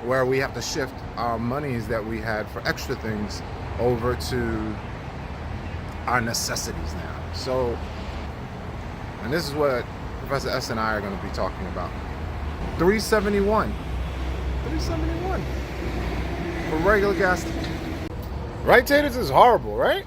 where we have to shift our monies that we had for extra things over to our necessities now. So, and this is what Professor S and I are going to be talking about. 371. 371 for regular gas. Right, Taters? Is horrible, right?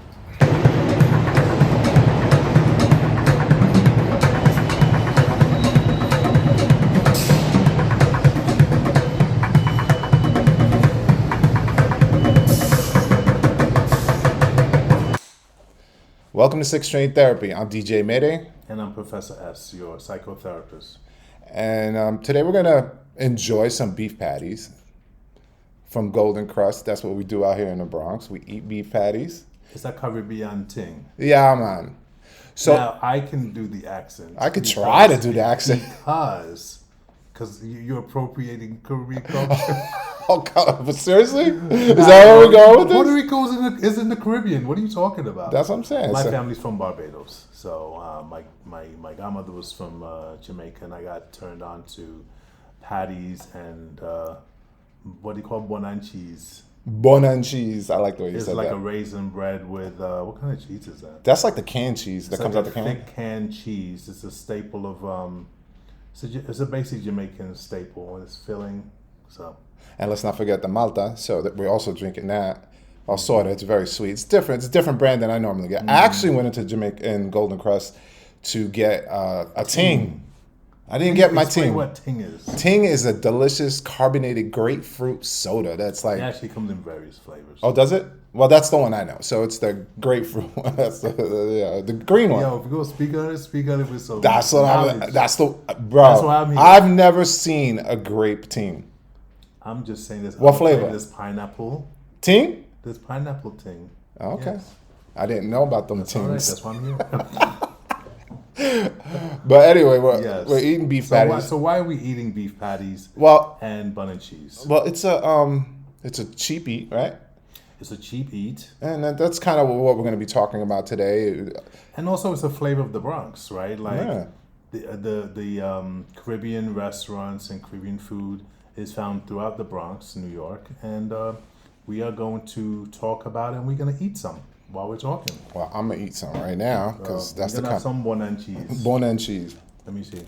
Welcome to Sixth Train Therapy. I'm DJ Mayday. And I'm Professor S, your psychotherapist. And today we're going to enjoy some beef patties from Golden Crust. That's what we do out here in the Bronx. We eat beef patties. It's a Caribbean thing. Yeah, man. So now, I can do the accent. I could try to do the accent. Because you're appropriating Caribbean culture. Oh, God. But seriously? Is that where we're going with this? Puerto Rico is in the Caribbean. What are you talking about? That's what I'm saying. My family's from Barbados. So my godmother was from Jamaica, and I got turned on to patties and what do you call bon and cheese? Bon and cheese. I like the way you it's said like that. a raisin bread with, what kind of cheese is that? That's like the canned cheese that comes out the can. Thick canned cheese. It's a staple of, it's a basic Jamaican staple, and it's filling, so. And let's not forget the Malta, so that we're also drinking that. Also, it's very sweet. It's different. It's a different brand than I normally get. I actually went into Jamaica in Golden Crust to get a ting. I didn't get my ting. What ting is? Ting is a delicious carbonated grapefruit soda. That's like it actually comes in various flavors. Oh, does it? Well, that's the one I know. So it's the grapefruit one. That's the green one. Yo, if you go speak on it with some. That's what bro. That's why I'm here. I've never seen a grape ting. I'm just saying this. What flavor? This pineapple. Ting? This pineapple ting. Okay. Yes. I didn't know about them tings. Right, that's why I'm here. But anyway, we're eating beef patties. So why are we eating beef patties? Well, and bun and cheese. Well, it's a cheap eat, right? It's a cheap eat, and that's kind of what we're going to be talking about today. And also, it's a flavor of the Bronx, right? Like the Caribbean restaurants and Caribbean food is found throughout the Bronx, New York, and we are going to talk about it, and we're going to eat some while we're talking. Well, I'm going to eat some right now, because that's the kind of... some bon and cheese. Bon and cheese. Let me see.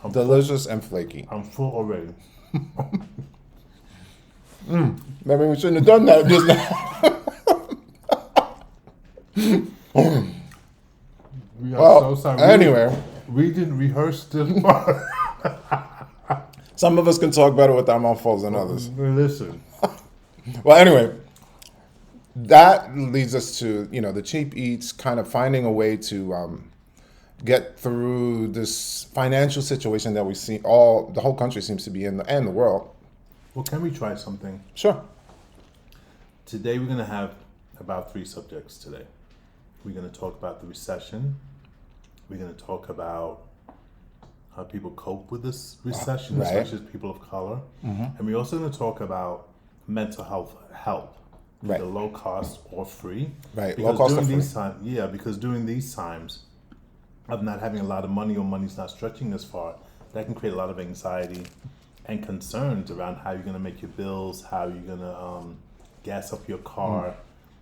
Delicious and flaky. I'm full already. Maybe we shouldn't have done that just now. We are so sorry. Anyway... We didn't rehearse this part. Some of us can talk better with our mouth full than others. Listen. Well, anyway, that leads us to, the cheap eats, kind of finding a way to get through this financial situation that we see the whole country seems to be in, and the world. Well, can we try something? Sure. Today we're going to have about 3 subjects today. We're going to talk about the recession. We're going to talk about how people cope with this recession, right, especially people of color. Mm-hmm. And we're also going to talk about mental health help, right, either low cost or free. Right, because low cost during or these free. Because during these times of not having a lot of money or money's not stretching this far, that can create a lot of anxiety and concerns around how you're going to make your bills, how you're going to gas up your car,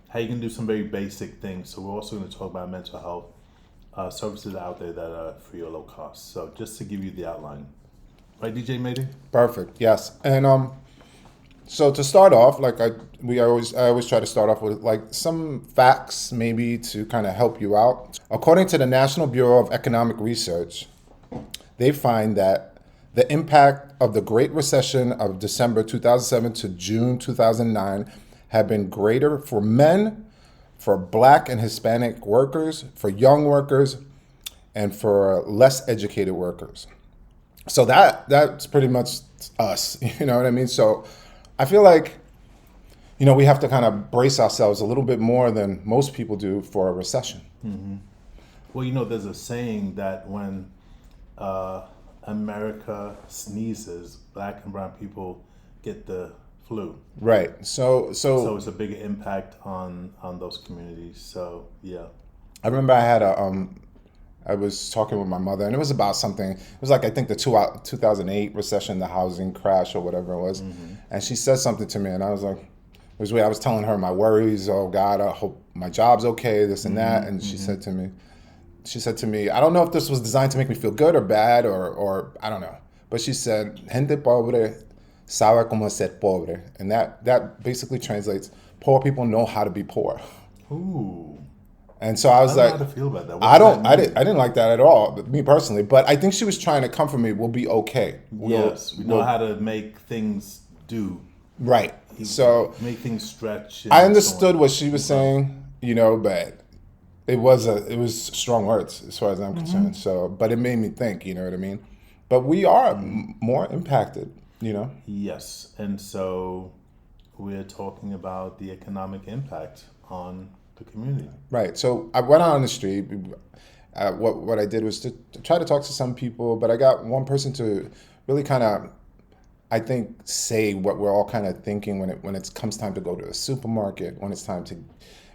how you can do some very basic things. So we're also going to talk about mental health services out there that are free or low cost. So just to give you the outline. Right, DJ Mayday? Perfect, yes. And so to start off, I always try to start off with some facts maybe to kind of help you out. According to the National Bureau of Economic Research, they find that the impact of the Great Recession of December 2007 to June 2009 have been greater for men, for Black and Hispanic workers, for young workers, and for less educated workers. So that's pretty much us, you know what I mean? So I feel like, we have to kind of brace ourselves a little bit more than most people do for a recession. Mm-hmm. Well, there's a saying that when America sneezes, Black and brown people get the flu. Right. So it's a bigger impact on those communities. So yeah. I remember I had a I was talking with my mother, and it was about something. It was like I think the 2008 recession, the housing crash, or whatever it was. And she said something to me, and I was like, it was weird. I was telling her my worries. Oh God, I hope my job's okay, this and that. And she said to me, I don't know if this was designed to make me feel good or bad, or I don't know. But she said, "Gente pobre sabe cómo ser pobre," and that basically translates, poor people know how to be poor. Ooh. And so I was I don't like, know how to feel about that. What I does don't, that mean? I didn't like that at all, me personally. But I think she was trying to comfort me. We'll be okay. Yes, we know how to make things do. Right. So Make things stretch. I And so understood on. what she was saying, but it was strong words as far as I'm concerned. So, but it made me think. You know what I mean? But we are more impacted. Yes, and so we're talking about the economic impact on the community. Right. So I went out on the street. What I did was to try to talk to some people, but I got one person to really kind of, I think, say what we're all kind of thinking when it comes time to go to the supermarket, when it's time to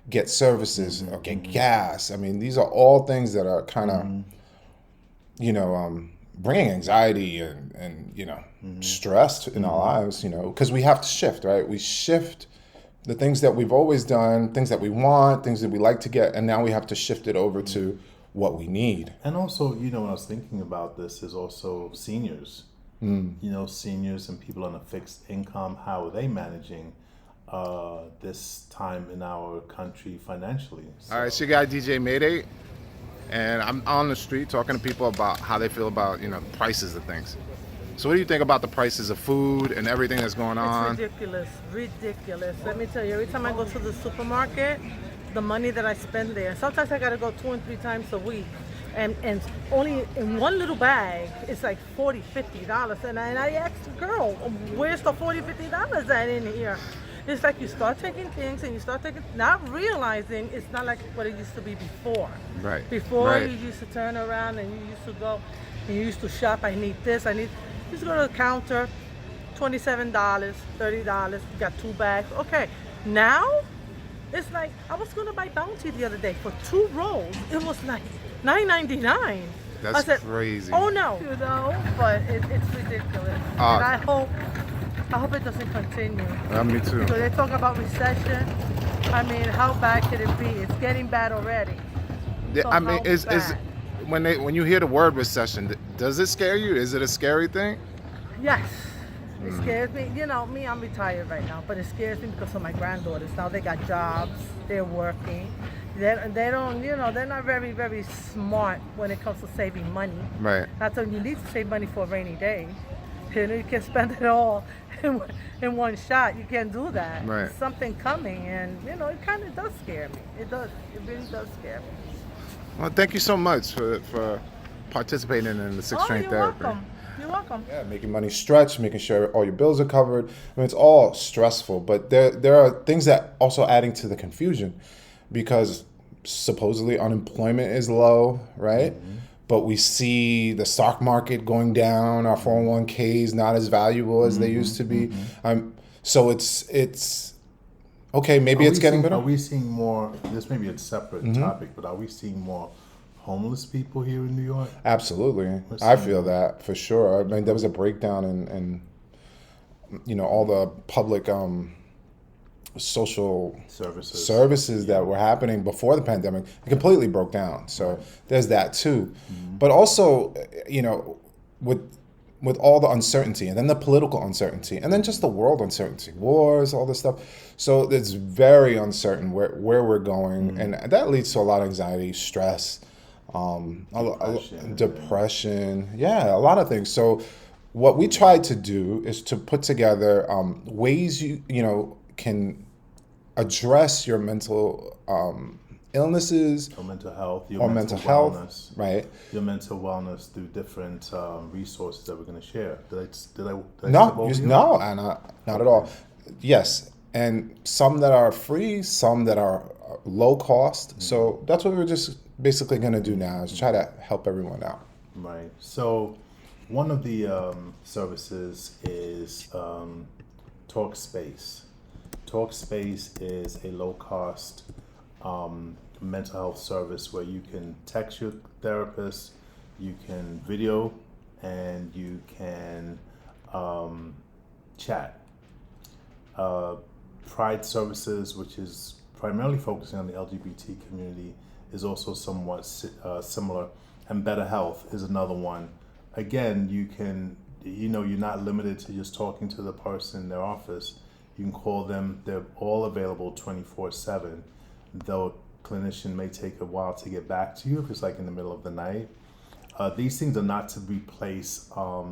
get services or get gas. I mean, these are all things that are kind of, bringing anxiety and stress in our lives, because we have to shift, right? We shift the things that we've always done, things that we want, things that we like to get, and now we have to shift it over to what we need. And also, when I was thinking about this, is also seniors. Seniors and people on a fixed income. How are they managing this time in our country financially? All right, so you got DJ Mayday, and I'm on the street talking to people about how they feel about prices of things. So what do you think about the prices of food and everything that's going on? It's ridiculous. Let me tell you, every time I go to the supermarket, the money that I spend there, sometimes I gotta go 2 and 3 times a week. And only in one little bag, it's like $40, $50. And I asked the girl, where's the $40, $50 at in here? It's like you start taking things and you start taking, not realizing it's not like what it used to be before. Right. Before Right. you used to turn around and you used to go, and you used to shop, I need this, you just go to the counter, $27, $30, you got 2 bags. Okay, now it's like, I was gonna buy Bounty the other day for 2 rolls. It was like $9.99. That's I said, crazy. oh no, but it's ridiculous. And I hope it doesn't continue. Me too. So they talk about recession. I mean, how bad could it be? It's getting bad already. So I mean, how is bad? when you hear the word recession, does it scare you? Is it a scary thing? Yes. It scares me. I'm retired right now, but it scares me because of my granddaughters. Now they got jobs, they're working. They don't, they're not very, very smart when it comes to saving money. Right. That's when you need to save money for a rainy day. You can spend it all in one shot. You can't do that. Right. There's something coming, and it kind of does scare me. It does. It really does scare me. Well, thank you so much for participating in the Six Strength you're Therapy. welcome. You're welcome. Yeah, making money stretch, making sure all your bills are covered. I mean, it's all stressful, but there are things that also adding to the confusion, because supposedly unemployment is low, right? But we see the stock market going down, our 401ks not as valuable as they used to be. So it's okay, maybe it's getting better. Are we seeing more? This may be a separate topic, but are we seeing more homeless people here in New York? Absolutely. I feel that for sure. I mean, there was a breakdown in all the public social services that were happening before the pandemic. It completely broke down. So there's that too. But also, with all the uncertainty, and then the political uncertainty, and then just the world uncertainty, wars, all this stuff. So it's very uncertain where we're going, and that leads to a lot of anxiety, stress, depression, a lot of things. So what we tried to do is to put together ways you can address your mental illnesses, Or mental health, or mental health, wellness, right? your mental wellness through different resources that we're going to share. Did I step No, over you? no, not at all. Yes, and some that are free, some that are low cost. So that's what we're just basically going to do now, is try to help everyone out. Right. So one of the services is Talkspace. Talkspace is a low cost mental health service where you can text your therapist, you can video, and you can chat. Pride Services, which is primarily focusing on the LGBT community, is also somewhat similar. And Better Health is another one. Again, you can, you're not limited to just talking to the person in their office. You can call them. They're all available 24/7. Though a clinician may take a while to get back to you if it's like in the middle of the night. These things are not to replace a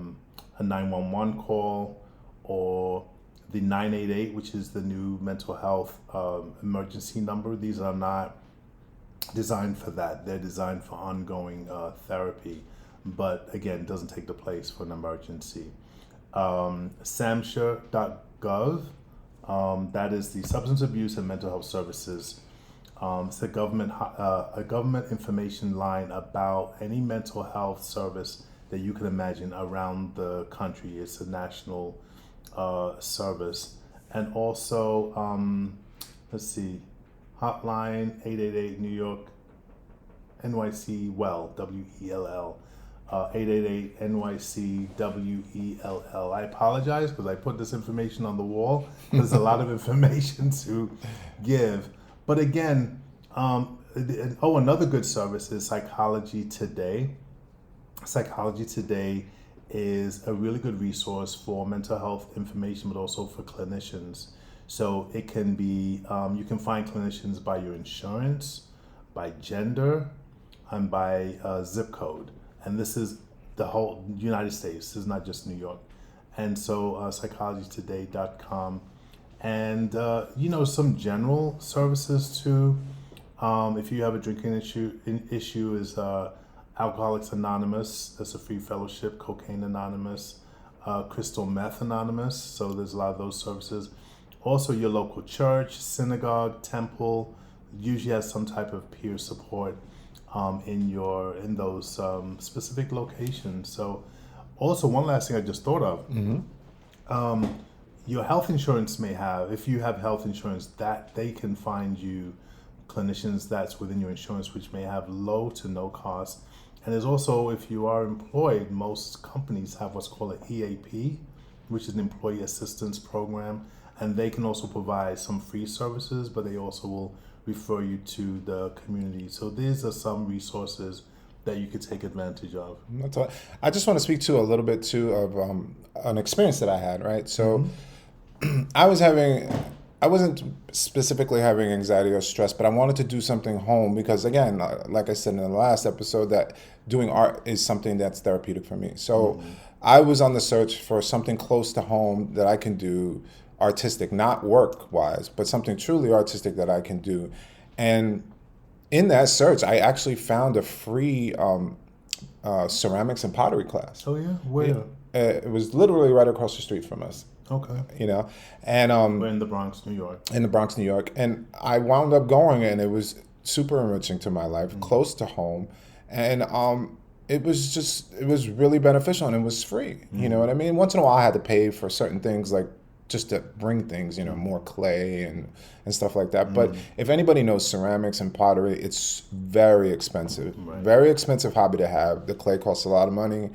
911 call or the 988, which is the new mental health emergency number. These are not designed for that. They're designed for ongoing therapy, but again, it doesn't take the place for an emergency. samhsa.gov, that is the Substance Abuse and Mental Health Services. It's a government information line about any mental health service that you can imagine around the country. It's a national service. And also, hotline 888 New York NYC WELL, WELL, 888 NYC WELL. I apologize because I put this information on the wall. There's a lot of information to give. But again, another good service is Psychology Today. Psychology Today is a really good resource for mental health information, but also for clinicians. So it can be, you can find clinicians by your insurance, by gender, and by zip code. And this is the whole United States. This is not just New York. And so psychologytoday.com. And, some general services too. If you have a drinking issue is Alcoholics Anonymous. That's a free fellowship. Cocaine Anonymous. Crystal Meth Anonymous. So there's a lot of those services. Also, your local church, synagogue, temple usually has some type of peer support in those specific locations. So, also one last thing I just thought of. Mm-hmm. Your health insurance may have, if you have health insurance, that they can find you clinicians that's within your insurance, which may have low to no cost. And there's also, if you are employed, most companies have what's called an EAP, which is an employee assistance program. And they can also provide some free services, but they also will refer you to the community. So these are some resources that you could take advantage of. I just want to speak to a little bit too of an experience that I had, right? So mm-hmm. I wasn't specifically having anxiety or stress, but I wanted to do something home because, again, like I said in the last episode, that doing art is something that's therapeutic for me. So mm-hmm. I was on the search for something close to home that I can do artistic, not work-wise, but something truly artistic that I can do. And in that search, I actually found a free ceramics and pottery class. Oh, yeah? Where? It was literally right across the street from us. Okay. And we're in the Bronx, New York. In the Bronx, New York. And I wound up going, and it was super enriching to my life, mm-hmm. close to home. And it was really beneficial, and it was free. Mm-hmm. You know what I mean? Once in a while, I had to pay for certain things, like just to bring things, more clay and stuff like that. Mm-hmm. But if anybody knows ceramics and pottery, it's very expensive. Right. Very expensive hobby to have. The clay costs a lot of money.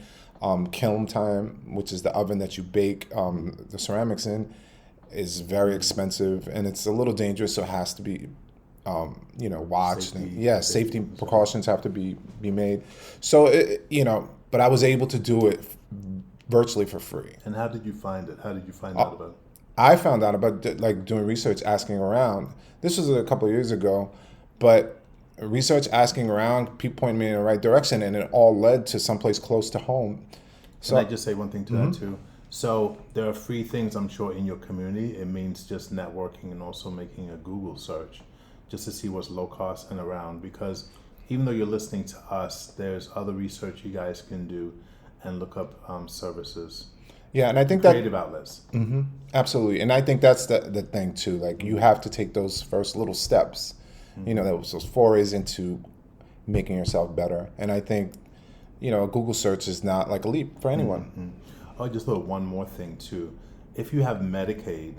Kiln time, which is the oven that you bake the ceramics in, is very expensive, and it's a little dangerous, so it has to be watched. Safety precautions have to be made. So, but I was able to do it virtually for free. And how did you find it? How did you find out about it? I found out about doing research, asking around. This was a couple of years ago, but research, asking around, people pointed me in the right direction, and it all led to someplace close to home. So, can I just say one thing to mm-hmm. that too? So there are free things, I'm sure, in your community. It means just networking and also making a Google search just to see what's low cost and around. Because even though you're listening to us, there's other research you guys can do and look up services. Yeah, and I think creative outlets. Mm-hmm, absolutely, and I think that's the thing too. Like, you have to take those first little steps. Mm-hmm. Those forays into making yourself better. And I think, a Google search is not like a leap for anyone. Mm-hmm. I just thought one more thing too. If you have Medicaid,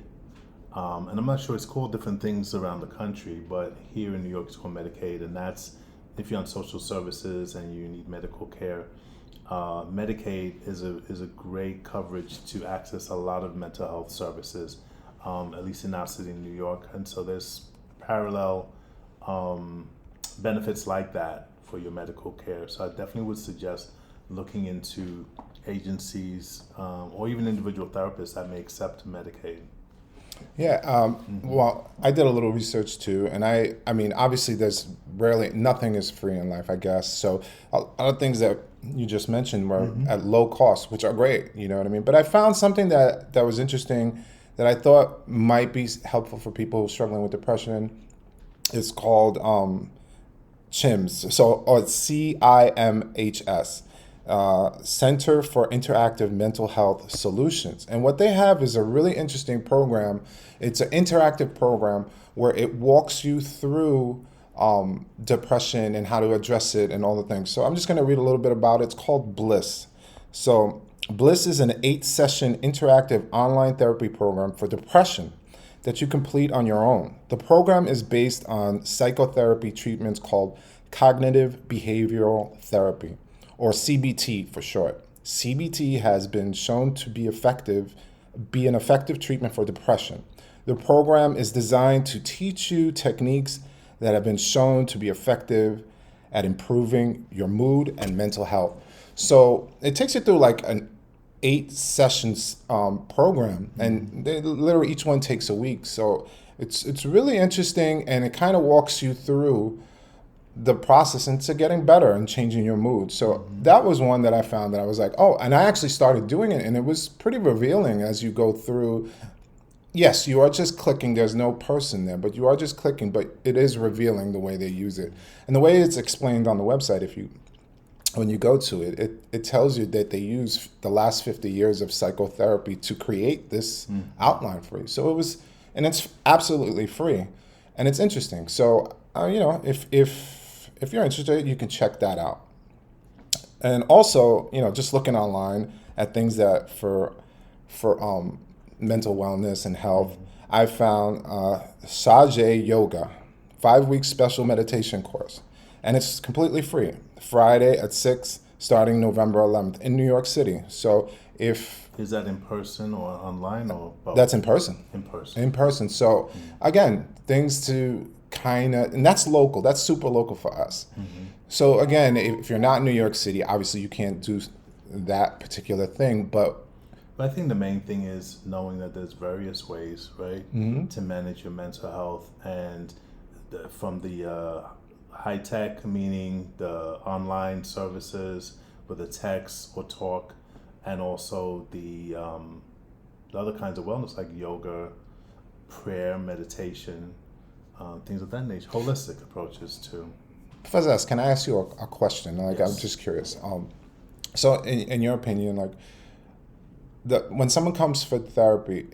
And I'm not sure, it's called different things around the country, but here in New York it's called Medicaid, and that's if you're on social services and you need medical care. Medicaid is a great coverage to access a lot of mental health services, at least in our city in New York. And so there's parallel benefits like that for your medical care. So I definitely would suggest looking into agencies or even individual therapists that may accept Medicaid. Yeah, well, I did a little research too, and I mean, obviously, there's nothing is free in life, I guess. So a lot of things that you just mentioned were at low cost, which are great, you know what I mean? But I found something that was interesting that I thought might be helpful for people struggling with depression. It's called CIMHS, or it's CIMHS. Center for Interactive Mental Health Solutions. And what they have is a really interesting program. It's an interactive program where it walks you through depression and how to address it and all the things. So I'm just going to read a little bit about it. It's called Bliss. So Bliss is an 8-session interactive online therapy program for depression that you complete on your own. The program is based on psychotherapy treatments called cognitive behavioral therapy, or CBT for short. CBT has been shown to be an effective treatment for depression. The program is designed to teach you techniques that have been shown to be effective at improving your mood and mental health. So it takes you through like an 8 sessions program, and they literally each one takes a week. So it's really interesting, and it kind of walks you through the process into getting better and changing your mood. So that was one that I found that I was like, oh, and I actually started doing it, and it was pretty revealing as you go through. Yes, you are just clicking. There's no person there, but you are just clicking, but it is revealing the way they use it. And the way it's explained on the website, when you go to it, it tells you that they use the last 50 years of psychotherapy to create this outline for you. So and it's absolutely free, and it's interesting. So, if you're interested, you can check that out. And also, just looking online at things that for mental wellness and health, I found samhsa yoga, 5-week special meditation course, and it's completely free. Friday at 6, starting November 11th in New York City. So is that in person or online or both? That's in person. In person. So again, things to and that's local. That's super local for us. So again, if you're not in New York City, obviously you can't do that particular thing. But I think the main thing is knowing that there's various ways, right, to manage your mental health, and from the high tech, meaning the online services with the text or talk, and also the other kinds of wellness like yoga, prayer, meditation, things of that nature, holistic approaches too. Professor S, can I ask you a question? Yes. I'm just curious. So in your opinion, when someone comes for therapy,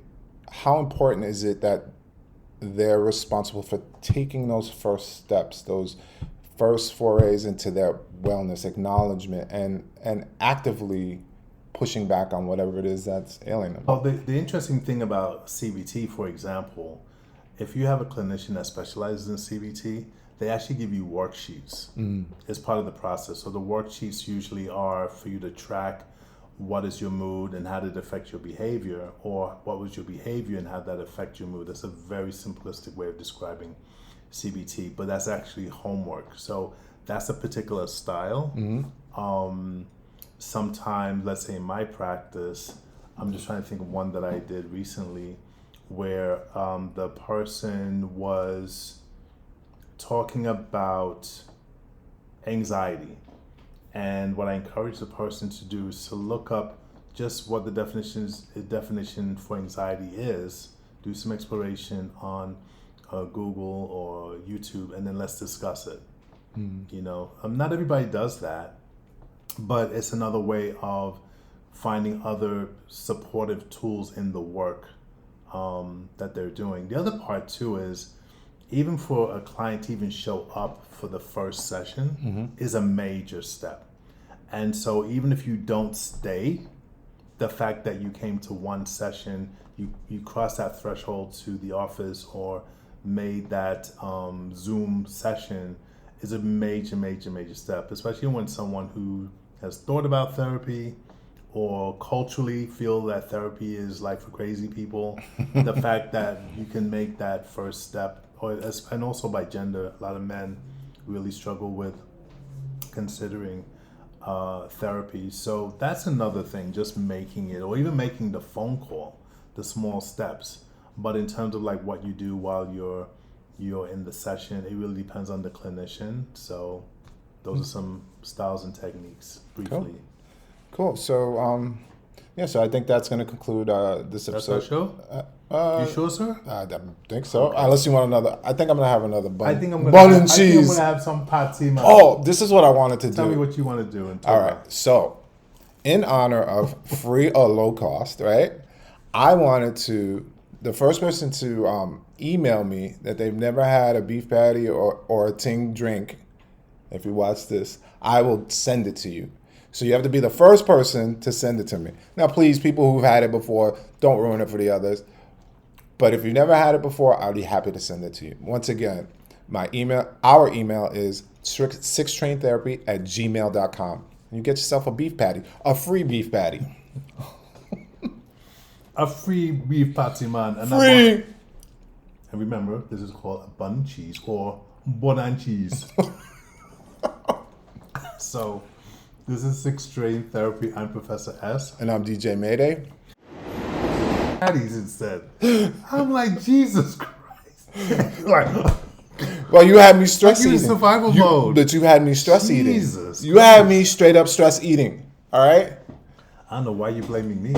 how important is it that they're responsible for taking those first steps, those first forays into their wellness, acknowledgement, and actively pushing back on whatever it is that's ailing them? Well, the interesting thing about CBT, for example, if you have a clinician that specializes in CBT, they actually give you worksheets as part of the process. So the worksheets usually are for you to track what is your mood and how did it affect your behavior, or what was your behavior and how did that affect your mood. That's a very simplistic way of describing CBT, but that's actually homework. So that's a particular style. Sometimes, let's say in my practice, I'm just trying to think of one that I did recently where the person was talking about anxiety. And what I encourage the person to do is to look up just what the definition for anxiety is, do some exploration on Google or YouTube, and then let's discuss it. Not everybody does that, but it's another way of finding other supportive tools in the work that they're doing. The other part too is, even for a client to even show up for the first session is a major step. And so even if you don't stay, the fact that you came to one session, you crossed that threshold to the office or made that Zoom session is a major, major, major step, especially when someone who has thought about therapy or culturally feel that therapy is like for crazy people. The fact that you can make that first step, and also by gender, a lot of men really struggle with considering therapy. So that's another thing, just making it, or even making the phone call, the small steps. But in terms of like what you do while you're in the session, it really depends on the clinician. So those are some styles and techniques briefly. Cool. So so I think that's going to conclude this episode. That's our show? You sure, sir? I don't think so. Okay. Unless you want another. I think I'm going to have another bun. I think I'm bun gonna and I cheese. think I'm gonna have some patty. Oh, this is what I wanted to do. Tell me what you want to do. All right. So, in honor of free or low cost, right? I wanted to, the first person to email me that they've never had a beef patty or a ting drink, if you watch this, I will send it to you. So you have to be the first person to send it to me. Now, please, people who've had it before, don't ruin it for the others. But if you've never had it before, I'll be happy to send it to you. Once again, our email is sixtraintherapy@gmail.com. You get yourself a beef patty, a free beef patty. A free beef patty, man. And Free! And remember, this is called a bun cheese or bun and cheese. So, this is Six Train Therapy. I'm Professor S. And I'm DJ Mayday. Patties instead. I'm like, Jesus Christ. Like, well, you had me stress I'm in eating. survival mode. But you had me stress Jesus eating. You had me straight up stress eating. All right? I don't know why you're blaming me.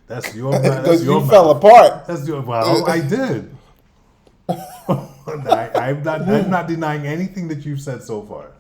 That's your Because you mouth. fell apart. That's your. Well, I did. I'm not denying anything that you've said so far.